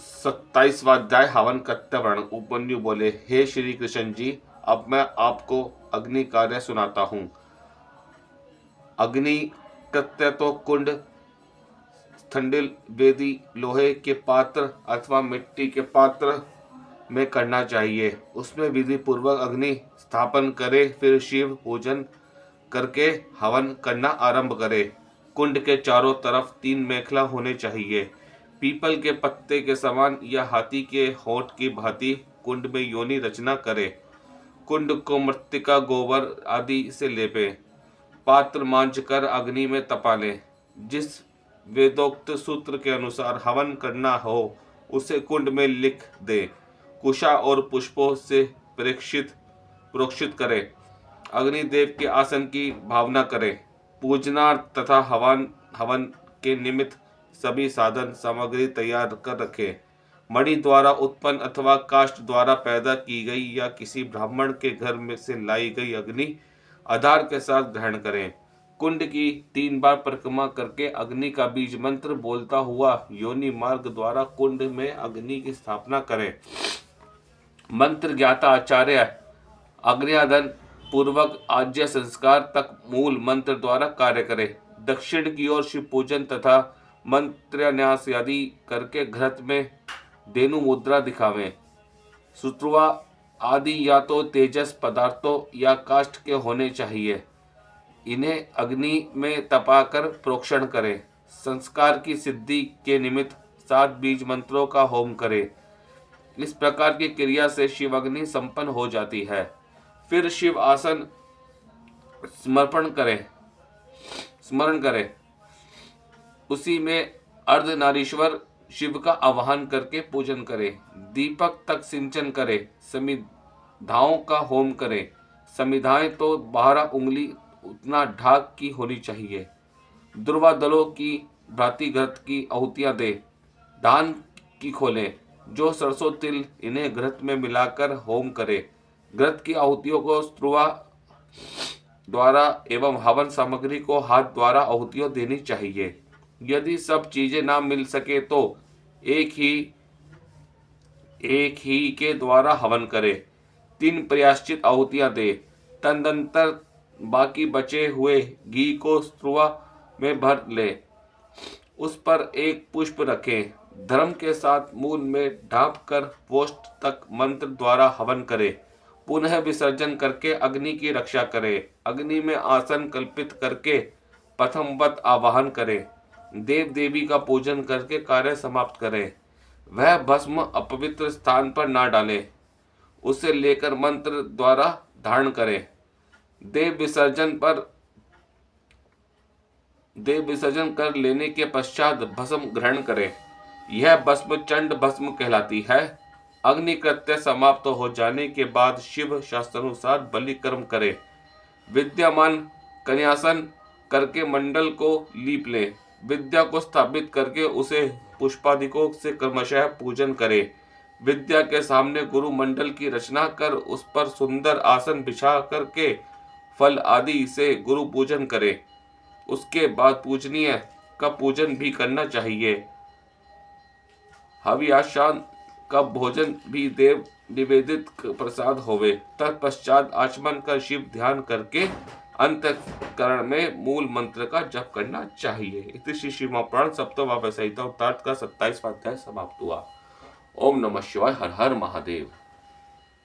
27वां अध्याय हवन कृत्य वर्णन। उपमन्यु बोले, हे श्री कृष्ण जी, अब मैं आपको अग्नि कार्य सुनाता हूँ। अग्नि कृत्य तो कुंड, ठंडिल, वेदी, लोहे के पात्र अथवा मिट्टी के पात्र में करना चाहिए। उसमें विधि पूर्वक अग्नि स्थापन करे, फिर शिव पूजन करके हवन करना आरंभ करे। कुंड के चारों तरफ 3 मेखला होने चाहिए। पीपल के पत्ते के समान या हाथी के होंठ की भांति कुंड में योनि रचना करे। कुंड को मृत्तिका, गोबर आदि से लेपे। पात्र मांझ कर अग्नि में तपा ले। जिस वेदोक्त सूत्र के अनुसार हवन करना हो उसे कुंड में लिख दे। कुशा और पुष्पों से प्रोक्षित करे। अग्निदेव के आसन की भावना करे। पूजनार्थ तथा हवन के निमित्त सभी साधन सामग्री तैयार कर रखे। मणि द्वारा उत्पन्न अथवा काष्ठ द्वारा पैदा की गई या किसी ब्राह्मण के घर में से लाई गई अग्नि आधार के साथ ग्रहण करें। कुंड की 3 बार परिक्रमा करके अग्नि का बीज मंत्र बोलता हुआ योनि मार्ग द्वारा कुंड में अग्नि की स्थापना करें। मंत्र ज्ञाता आचार्य अग्नियादन पूर्वक आज्य संस्कार तक मूल मंत्र द्वारा कार्य करे। दक्षिण की ओर शिव पूजन तथा मंत्रन्यास आदि करके घृत में धेनु मुद्रा दिखावें। सुत्रुवा आदि या तो तेजस पदार्थों या काष्ठ के होने चाहिए। इन्हें अग्नि में तपाकर प्रोक्षण करें। संस्कार की सिद्धि के निमित्त 7 बीज मंत्रों का होम करें। इस प्रकार की क्रिया से शिव अग्नि संपन्न हो जाती है। फिर शिव आसन स्मरण करें। उसी में अर्धनारीश्वर शिव का आवाहन करके पूजन करें। दीपक तक सिंचन करें। समिधाओं का होम करें। समिधाएं तो 12 उंगली उतना ढाक की होनी चाहिए। दुर्वा दलों की भांति घृत की आहुतियां दे। धान की खोलें। जो सरसों तिल इन्हें घृत में मिलाकर होम करे। घृत की आहुतियों को स्त्रुवा द्वारा एवं हवन सामग्री को हाथ द्वारा आहुतियों देनी चाहिए। यदि सब चीजें ना मिल सके तो एक ही के द्वारा हवन करे। 3 प्रायश्चित आहुतियां दे। तदनंतर बाकी बचे हुए घी को स्त्रुवा में भर ले। उस पर एक पुष्प रखें। धर्म के साथ मूल में ढांप कर पोस्ट तक मंत्र द्वारा हवन करे। पुनः विसर्जन करके अग्नि की रक्षा करे। अग्नि में आसन कल्पित करके प्रथमवत आवाहन करे। देव देवी का पूजन करके कार्य समाप्त करे। वह भस्म अपवित्र स्थान पर ना डाले। उसे लेकर मंत्र द्वारा धारण करे। देव विसर्जन कर लेने के पश्चात भस्म ग्रहण करे। यह भस्म चंड भस्म कहलाती है। अग्नि कृत्य समाप्त हो जाने के बाद शिव शास्त्रानुसार बलि कर्म करे। विद्यमान कन्यासन करके मंडल को लीप ले। विद्या को स्थापित करके उसे पुष्पादिकों से क्रमशः पूजन करे। विद्या के सामने गुरु मंडल की रचना कर उस पर सुंदर आसन बिछा करके फल आदि से गुरु पूजन करे। उसके बाद पूजनीय का पूजन भी करना चाहिए। हविष्यान्न का भोजन भी देव निवेदित प्रसाद होवे। तत्पश्चात आचमन कर शिव ध्यान करके अंतःकरण में मूल मंत्र का जप करना चाहिए। इति श्री शिवपुराण सप्तम संहिता उत्तरार्ध का 27वां अध्याय समाप्त हुआ। ओम नमः शिवाय। हर हर महादेव।